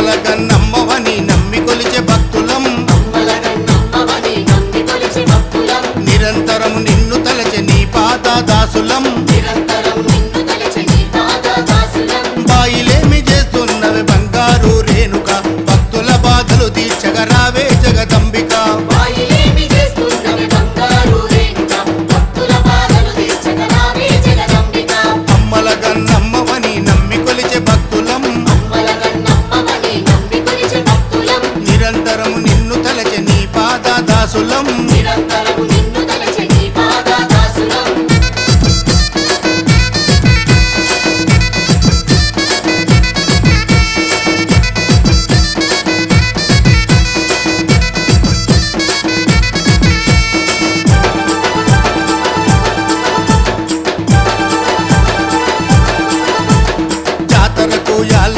అమ్మలగన్నమ్మవని నమ్మి కొలిచే భక్తులం నిరంతరం నిన్ను తలచె నీ పాద దాసులం బాయిలేమి చేస్తున్నవి బంగారు రేణుక భక్తుల బాధలు తీర్చగరావే జగదంబిక